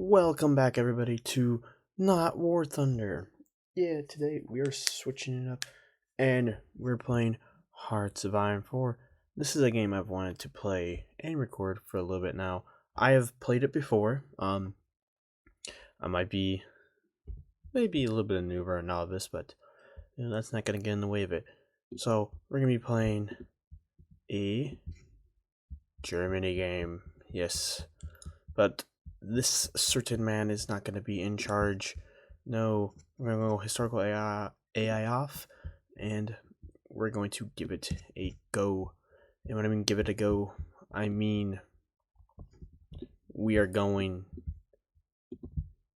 Welcome back, everybody, to Not War Thunder. Yeah, today we are switching it up, and we're playing Hearts of Iron 4. This is a game I've wanted to play and record for a little bit now. I have played it before. I might be maybe a little bit of a noob or a novice, but that's not gonna get in the way of it. So we're gonna be playing a Germany game. Yes, but this certain man is not going to be in charge. No, we're going to go historical AI off, and we're going to give it a go. And when I mean give it a go, I mean we are going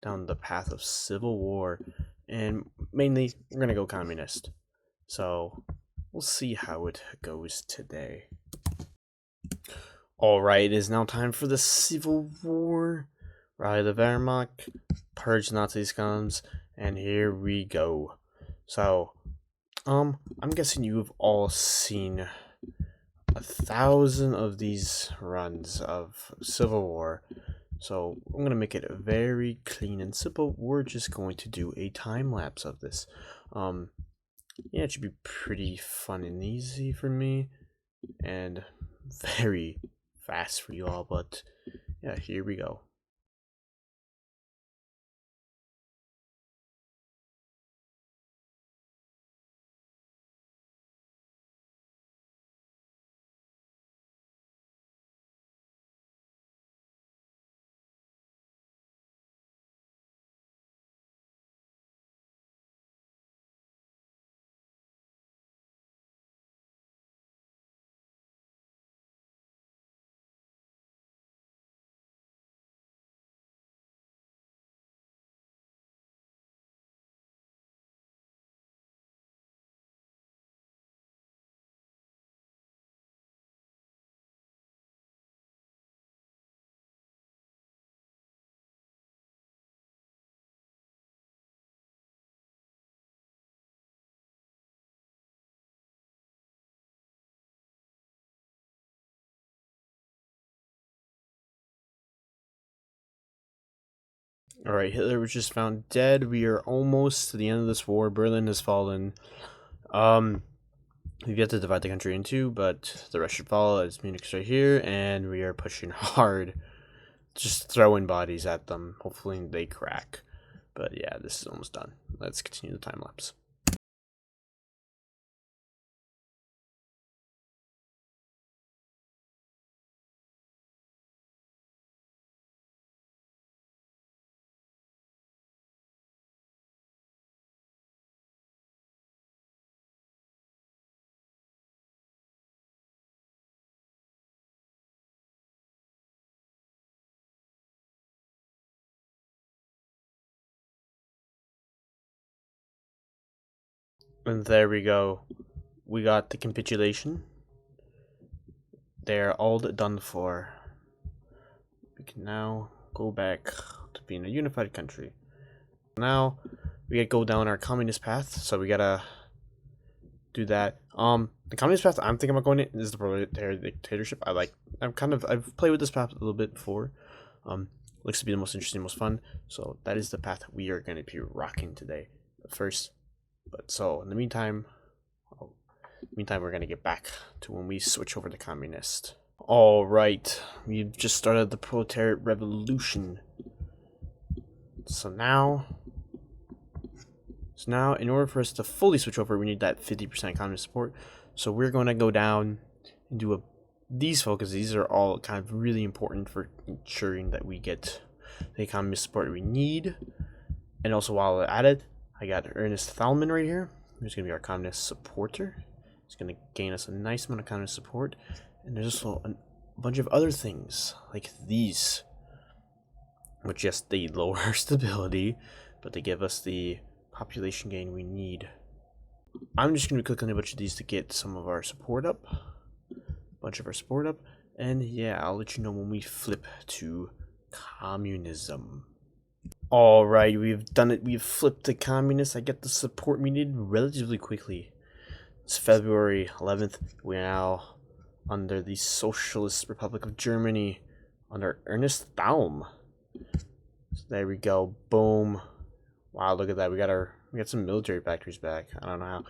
down the path of civil war, and mainly we're going to go communist. So we'll see how it goes today. Alright, it is now time for the civil war. Rally the Wehrmacht, purge Nazi scums, and here we go. So, I'm guessing you've all seen 1,000 of these runs of Civil War. So, I'm going to make it very clean and simple. We're just going to do a time lapse of this. Yeah, it should be pretty fun and easy for me, and very fast for you all, but yeah, here we go. Alright, Hitler was just found dead. We are almost to the end of this war. Berlin has fallen. We've yet to divide the country in two, but the rest should follow as Munich's right here, and we are pushing hard. Just throwing bodies at them. Hopefully they crack. But yeah, this is almost done. Let's continue the time lapse. And there we go. We got the capitulation. They're all done for. We can now go back to being a unified country. Now we gotta go down our communist path, so we gotta do that. The communist path I'm thinking about going in is the proletariat dictatorship. I've played with this path a little bit before. Looks to be the most interesting, most fun. So that is the path we are going to be rocking today. So in the meantime, we're going to get back to when we switch over to communist. All right, we've just started the proletariat revolution. So now, in order for us to fully switch over, we need that 50% communist support. So we're going to go down and do these focuses. These are all kind of really important for ensuring that we get the communist support we need. And also, while we're at it, I got Ernest Thalmann right here, who's going to be our communist supporter. He's going to gain us a nice amount of communist support. And there's also a bunch of other things, like these, which, yes, they lower our stability, but they give us the population gain we need. I'm just going to click on a bunch of these to get some of our support up. And yeah, I'll let you know when we flip to communism. Alright, we've done it. We've flipped to communist. I get the support we need relatively quickly. It's February 11th. We're now under the Socialist Republic of Germany under Ernest Thalmann. There we go. Boom. Wow, look at that. We got some military factories back. I don't know how.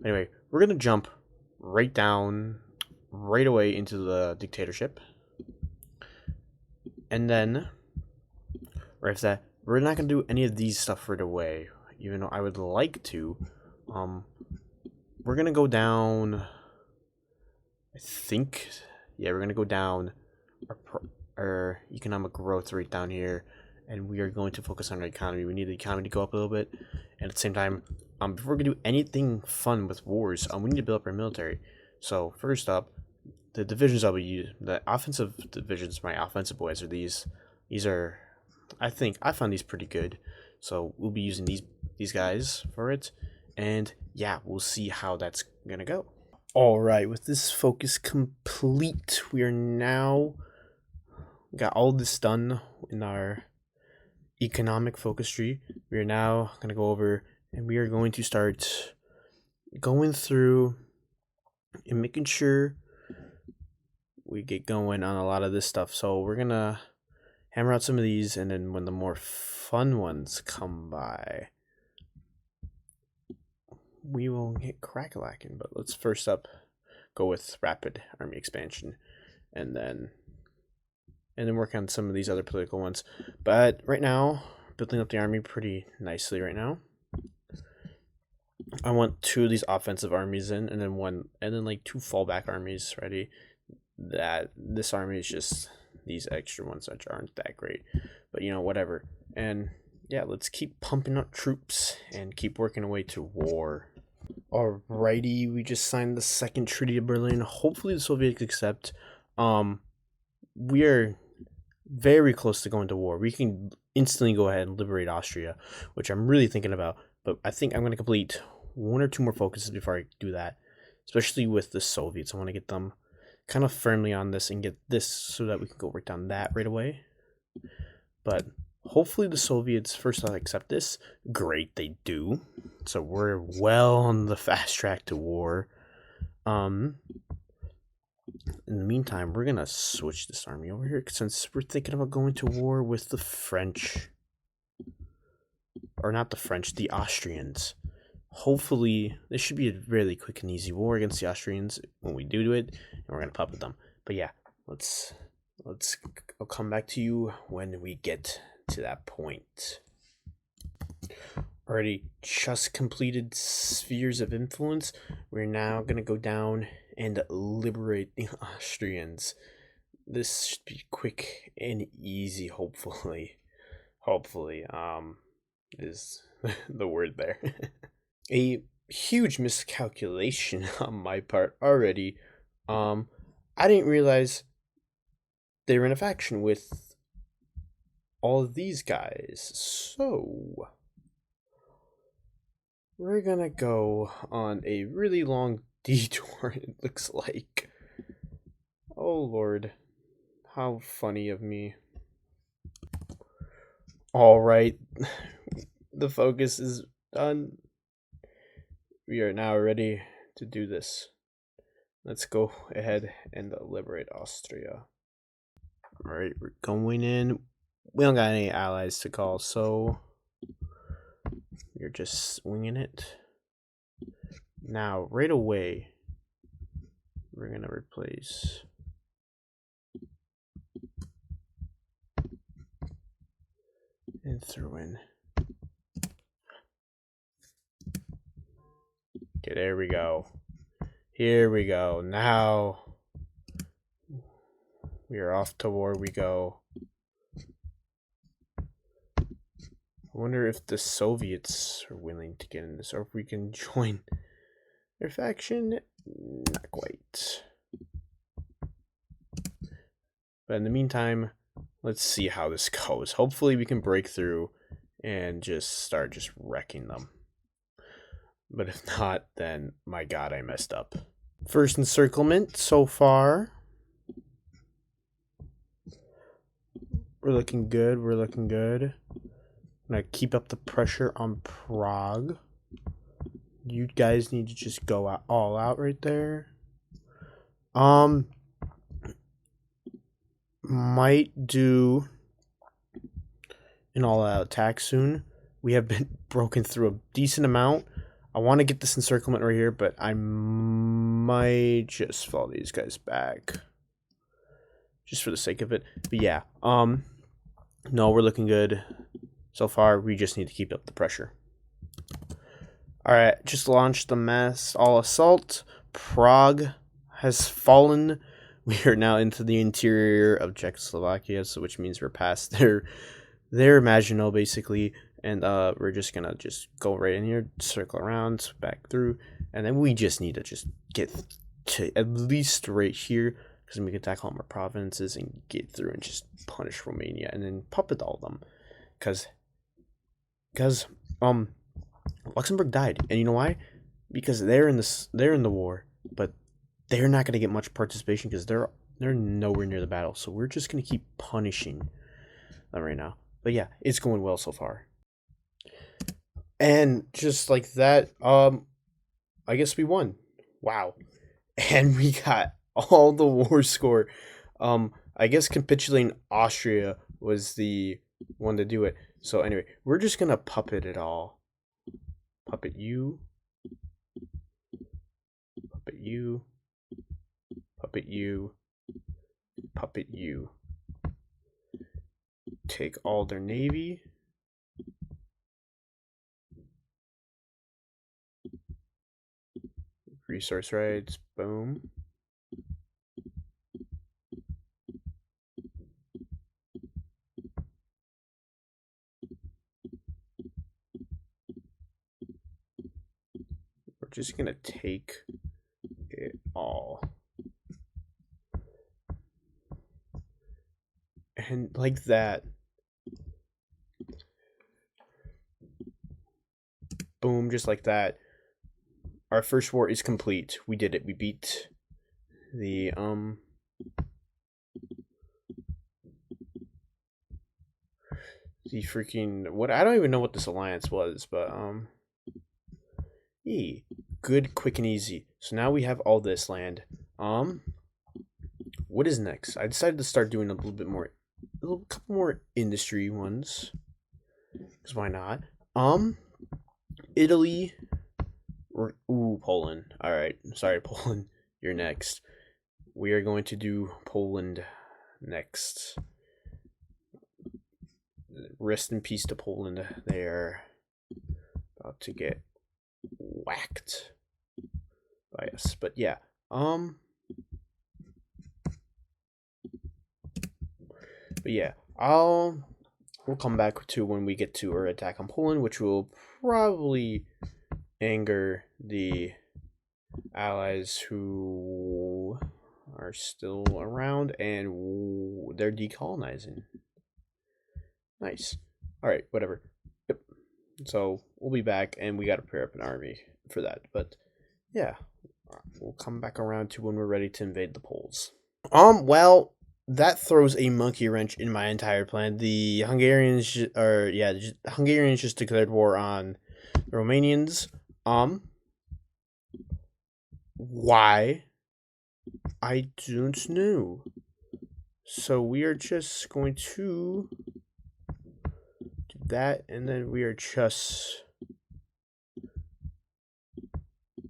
Anyway, we're gonna jump right down right away into the dictatorship. And then right after that, we're not gonna do any of these stuff right away. Even though I would like to. We're gonna go down, I think, yeah, we're gonna go down our economic growth rate down here, and we are going to focus on our economy. We need the economy to go up a little bit, and at the same time, before we can do anything fun with wars, we need to build up our military. So first up, the divisions I'll be using, the offensive divisions, my offensive boys are these. These are, I found these pretty good. So we'll be using these guys for it, and yeah, we'll see how that's gonna go. All right, with this focus complete, we are now got all this done in our economic focus tree. We are now gonna go over and we are going to start going through and making sure we get going on a lot of this stuff. So we're gonna hammer out some of these, and then when the more fun ones come by, we will get crack-a-lacking. But let's first up go with rapid army expansion, and then work on some of these other political ones. But right now, building up the army pretty nicely right now. I want 2 of these offensive armies in, and then like 2 fallback armies ready. That this army is just these extra ones which aren't that great, but you know, whatever. And yeah, let's keep pumping up troops and keep working away to war. Alrighty, we just signed the second Treaty of Berlin. Hopefully the Soviets accept. We are very close to going to war. We can instantly go ahead and liberate Austria, which I'm really thinking about. But I think I'm going to complete 1 or 2 more focuses before I do that, especially with the Soviets. I want to get them kind of firmly on this and get this so that we can go work on that right away. But hopefully the Soviets first accept this. Great, they do. So we're well on the fast track to war. In the meantime, we're gonna switch this army over here since we're thinking about going to war with the French. Or not the French, the Austrians. Hopefully, this should be a really quick and easy war against the Austrians when we do it, and we're gonna puppet them. But yeah, I'll come back to you when we get to that point. Already just completed spheres of influence. We're now gonna go down and liberate the Austrians. This should be quick and easy, hopefully. Hopefully, is the word there. A huge miscalculation on my part already. I didn't realize they were in a faction with all of these guys. So we're gonna go on a really long detour, it looks like. Oh Lord, how funny of me. Alright, the focus is done. We are now ready to do this. Let's go ahead and liberate Austria. Alright, we're going in. We don't got any allies to call, so we're just swinging it. Now, right away, we're going to replace and throw in. Okay, there we go. Here we go. Now we are off to war we go. I wonder if the Soviets are willing to get in this, or if we can join their faction. Not quite. But in the meantime, let's see how this goes. Hopefully we can break through and just start wrecking them. But if not, then my god, I messed up. First encirclement so far. We're looking good. We're looking good. I'm gonna keep up the pressure on Prague. You guys need to just go out, all out right there. Might do an all-out attack soon. We have been broken through a decent amount. I want to get this encirclement right here, but I might just fall these guys back. Just for the sake of it. But yeah, no, we're looking good so far. We just need to keep up the pressure. Alright, just launched the mass all assault. Prague has fallen. We are now into the interior of Czechoslovakia, so which means we're past their Maginot basically, and we're just gonna go right in here, circle around, back through, and then we just need to just get to at least right here, because we can attack all more provinces and get through and just punish Romania and then puppet all of them, because Luxembourg died, and you know why? Because they're in the war, but they're not gonna get much participation because they're nowhere near the battle. So we're just gonna keep punishing them right now. But yeah, it's going well so far. And just like that, I guess we won. Wow, and we got all the war score. I guess capitulating Austria was the one to do it. So anyway, we're just gonna puppet it all. Puppet you. Puppet you. Puppet you. Puppet you. Take all their navy. Resource rights. Boom. We're just gonna take it all. And like that. Boom, just like that. Our first war is complete. We did it. We beat the freaking what, I don't even know what this alliance was, but good, quick and easy. So now we have all this land. What is next? I decided to start doing a couple more industry ones. Because why not? Italy. Poland. Alright. Sorry, Poland. You're next. We are going to do Poland next. Rest in peace to Poland. They are about to get whacked by us. But yeah. But yeah, we'll come back to when we get to our attack on Poland, which will probably anger the allies who are still around, and they're decolonizing. Nice. All right, whatever. Yep. So we'll be back, and we got to prepare up an army for that. But yeah, we'll come back around to when we're ready to invade the Poles. Well, that throws a monkey wrench in my entire plan. The Hungarians, the Hungarians just declared war on the Romanians. Why? I don't know. So we are just going to do that, and then we are just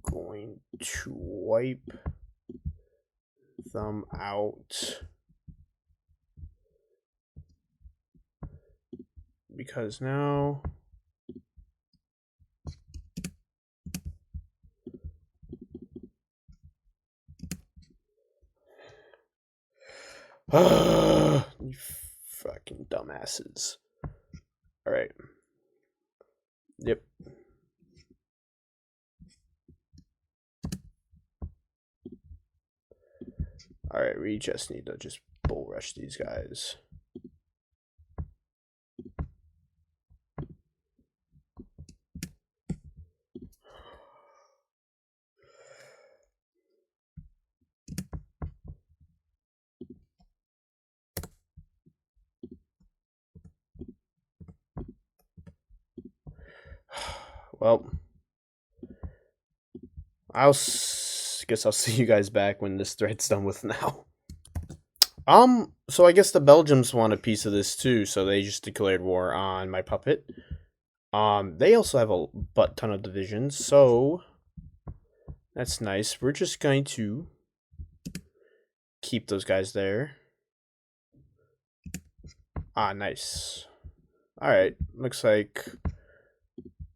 going to wipe them out. Because now you fucking dumbasses. Alright. Yep. Alright, we just need to just bull rush these guys. Well, guess I'll see you guys back when this thread's done with now. So I guess the Belgians want a piece of this too, so they just declared war on my puppet. They also have a butt ton of divisions, so that's nice. We're just going to keep those guys there. Ah, nice. Alright, looks like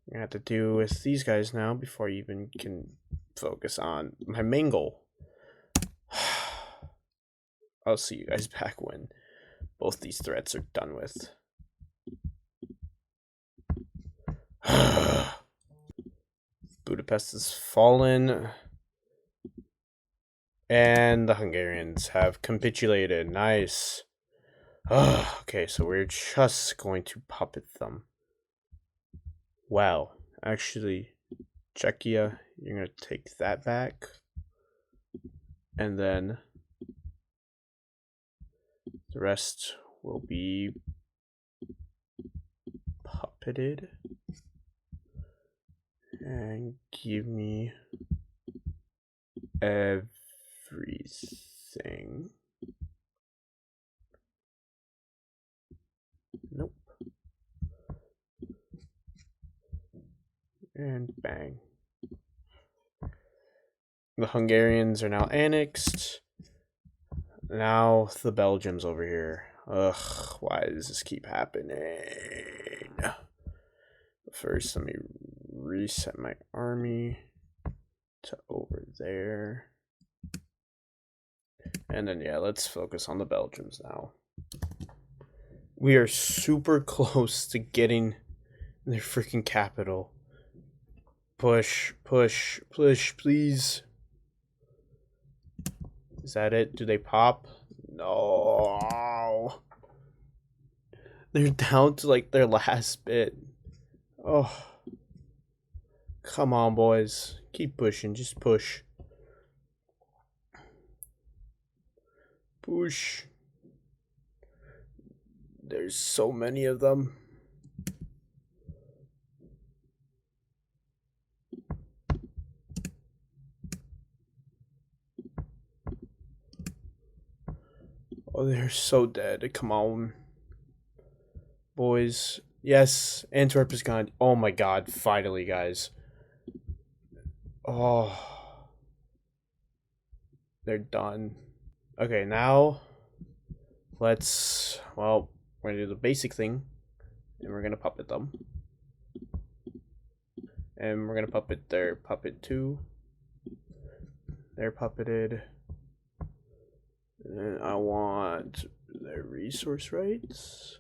we're gonna have to deal with these guys now before you even can focus on my main goal. I'll see you guys back when both these threats are done with. Budapest has fallen. And the Hungarians have capitulated. Nice. Okay, so we're just going to puppet them. Wow. Actually, Czechia, you're going to take that back. And then the rest will be puppeted. And give me everything. Nope. And bang. The Hungarians are now annexed. Now the Belgians over here. Ugh, why does this keep happening? First, let me reset my army to over there. And then, yeah, let's focus on the Belgians now. We are super close to getting their freaking capital. Push, push, push, please. Is that it? Do they pop? No. They're down to like their last bit. Oh. Come on, boys. Keep pushing. Just push. Push. There's so many of them. Oh, they're so dead. Come on. Boys. Yes, Antwerp is gone. Oh my god, finally, guys. Oh. They're done. Okay, now let's, well, we're gonna do the basic thing. And we're gonna puppet them. And we're gonna puppet their puppet too. They're puppeted. And I want their resource rights.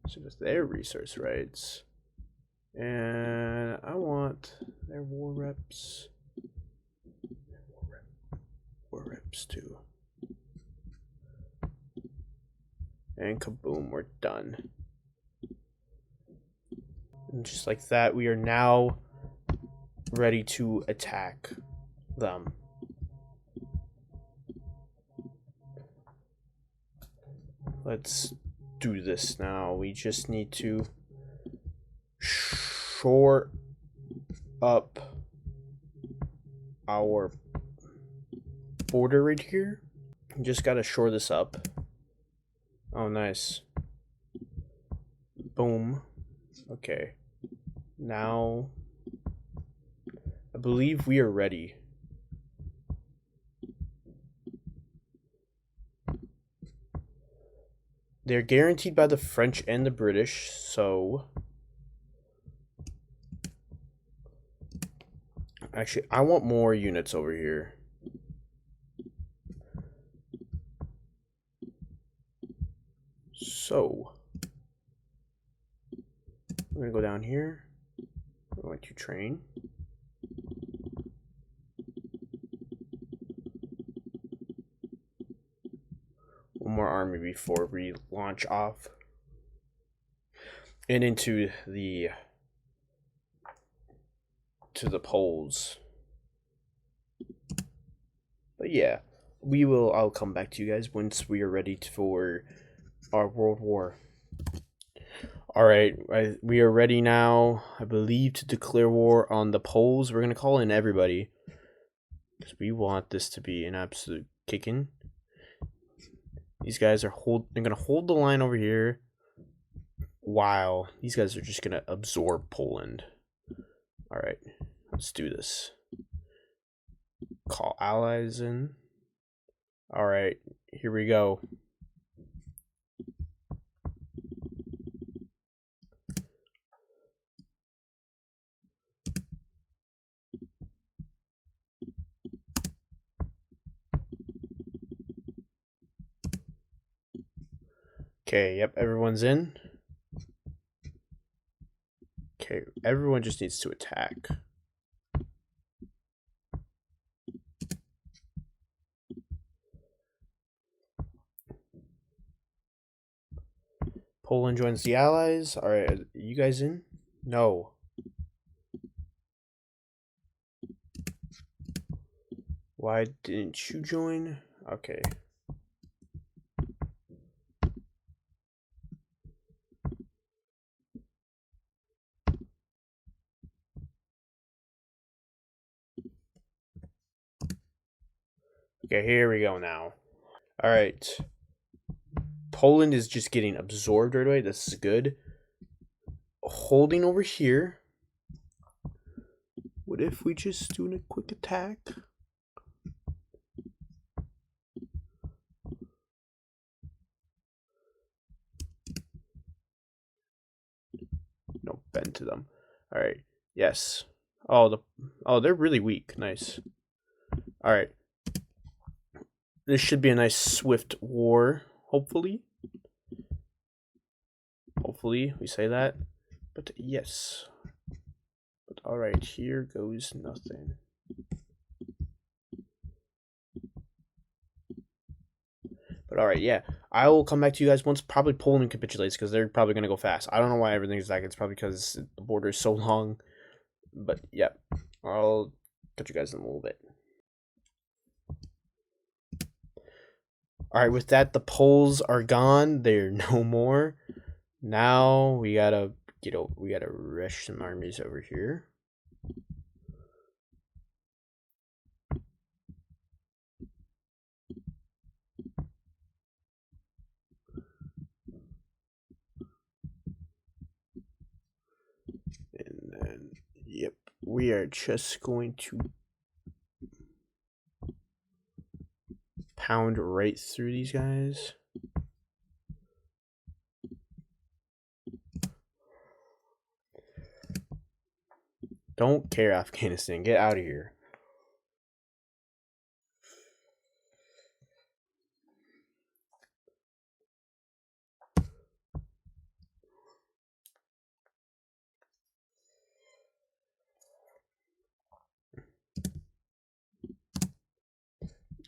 So that's their resource rights. And I want their war reps. War reps too. And kaboom, we're done. And just like that, we are now ready to attack them. Let's do this now. We just need to shore up our border right here. Just gotta shore this up. Oh, nice. Boom. Okay. Now, I believe we are ready. They're guaranteed by the French and the British, so... Actually, I want more units over here. So, we're going to go down here. We're going to train. One more army before we launch off and into the Poles. But yeah, I'll come back to you guys once we are ready for our World War. Alright, we are ready now, I believe, to declare war on the Poles. We're going to call in everybody, because we want this to be an absolute kicking. These guys are they're gonna hold the line over here, while these guys are just gonna absorb Poland. All right, let's do this. Call allies in. All right, here we go. Okay, yep, everyone's in. Okay, everyone just needs to attack. Poland joins the Allies. All right, are you guys in? No. Why didn't you join? Okay. Okay, here we go now. All right. Poland is just getting absorbed right away. This is good. Holding over here. What if we just do a quick attack? No, bend to them. All right. Yes. Oh, they're really weak. Nice. All right. This should be a nice swift war, hopefully. Hopefully, we say that. But yes. But all right, here goes nothing. But all right, yeah. I will come back to you guys once probably Poland capitulates, because they're probably going to go fast. I don't know why everything's like it's probably because the border is so long. But yeah, I'll catch you guys in a little bit. All right, with that, the Poles are gone. They're no more. Now we gotta rush some armies over here. And then, yep, we are just going to pound right through these guys. Don't care, Afghanistan. Get out of here.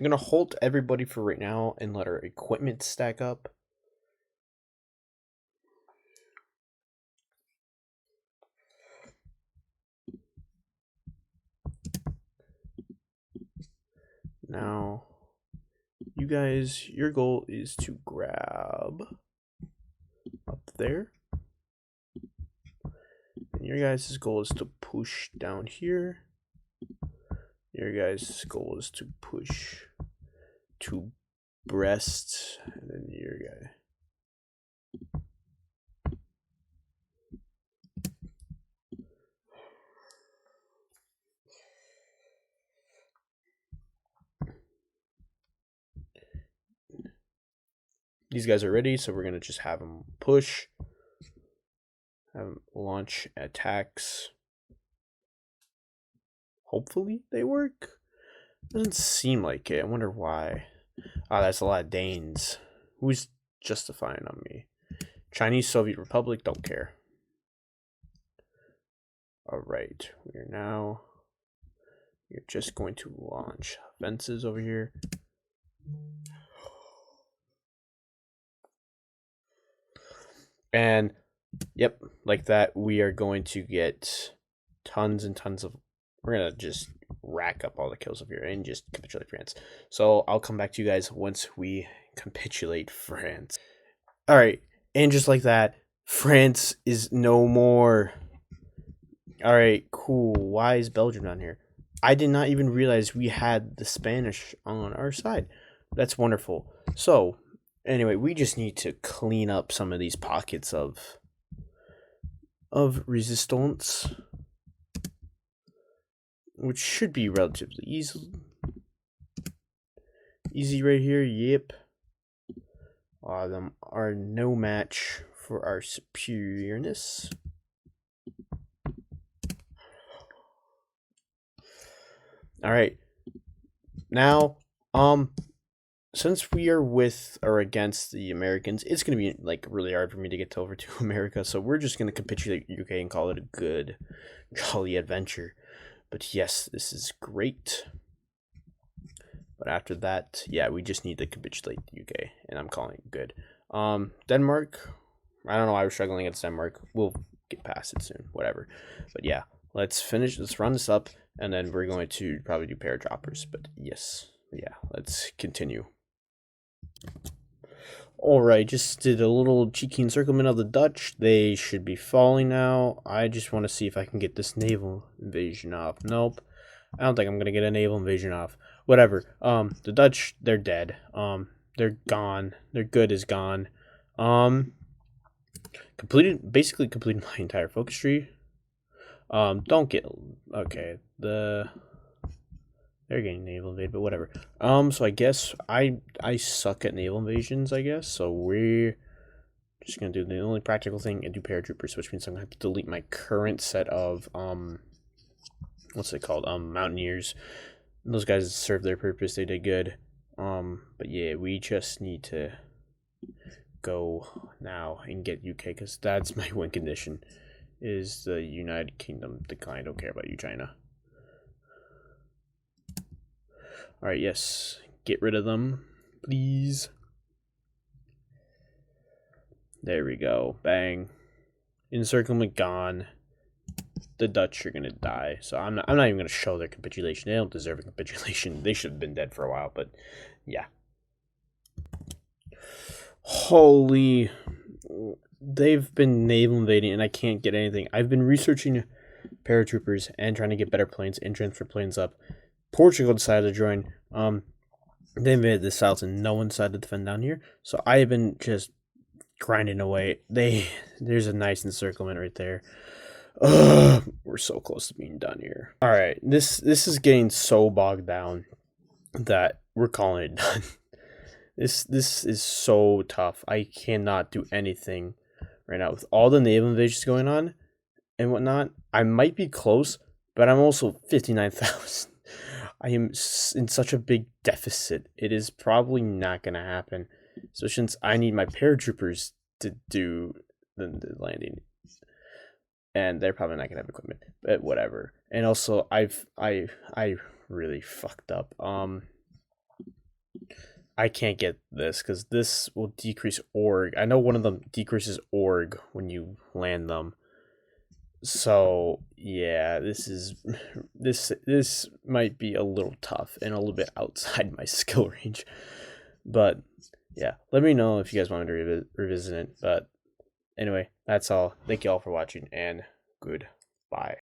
I'm gonna hold everybody for right now and let our equipment stack up. Now, you guys, your goal is to grab up there. And your guys' goal is to push down here. Your guys' goal is to push to Brest, and then your guy. These guys are ready, so we're gonna just have them push, have them launch attacks. Hopefully they work. Doesn't seem like it. I wonder why. Ah, that's a lot of Danes. Who's justifying on me? Chinese Soviet Republic, don't care. Alright, we're just going to launch offensives over here. And yep, like that, we are going to get tons and tons of. We're gonna just rack up all the kills over here and just capitulate France. So I'll come back to you guys once we capitulate France. All right, and just like that, France is no more. All right, cool. Why is Belgium down here? I did not even realize we had the Spanish on our side. That's wonderful. So Anyway, we just need to clean up some of these pockets of resistance, which should be relatively easy right here. Yep. Them are no match for our superiorness. All right. Now, since we are with or against the Americans, it's gonna be like really hard for me to get over to America. So we're just gonna capitulate UK and call it a good, jolly adventure. But yes, this is great. But after that, yeah, we just need to capitulate the UK, and I'm calling it good. Denmark. I don't know why we're struggling against Denmark. We'll get past it soon. Whatever. But yeah, let's run this up, and then we're going to probably do paradroppers. But yes, yeah, let's continue. Alright, just did a little cheeky encirclement of the Dutch. They should be falling now. I just want to see if I can get this naval invasion off. Nope. I don't think I'm going to get a naval invasion off. Whatever. The Dutch, they're dead. They're gone. Their good is gone. Basically completed my entire focus tree. Don't get, okay, they're getting naval invaded, but whatever. So I guess I suck at naval invasions, I guess. So we're just gonna do the only practical thing and do paratroopers, which means I'm gonna have to delete my current set of what's it called? Mountaineers. Those guys served their purpose. They did good. But yeah, we just need to go now and get UK, because that's my win condition. Is the United Kingdom decline? I don't care about you, China. Alright, yes. Get rid of them, please. There we go. Bang. Encirclement gone. The Dutch are gonna die. So I'm not even gonna show their capitulation. They don't deserve a capitulation. They should have been dead for a while, but yeah. Holy, they've been naval invading and I can't get anything. I've been researching paratroopers and trying to get better planes and transfer planes up. Portugal decided to join. They invaded the south and no one decided to defend down here. So I have been just grinding away. There's a nice encirclement right there. We're so close to being done here. All right, this is getting so bogged down that we're calling it done. This is so tough. I cannot do anything right now with all the naval invasions going on and whatnot. I might be close, but I'm also 59,000. I am in such a big deficit. It is probably not going to happen. So since I need my paratroopers to do the landing, and they're probably not going to have equipment, but whatever. And also, I really fucked up. I can't get this because this will decrease org. I know one of them decreases org when you land them. So yeah, this might be a little tough and a little bit outside my skill range. But yeah, let me know if you guys want me to revisit it. But anyway, that's all. Thank you all for watching, and goodbye.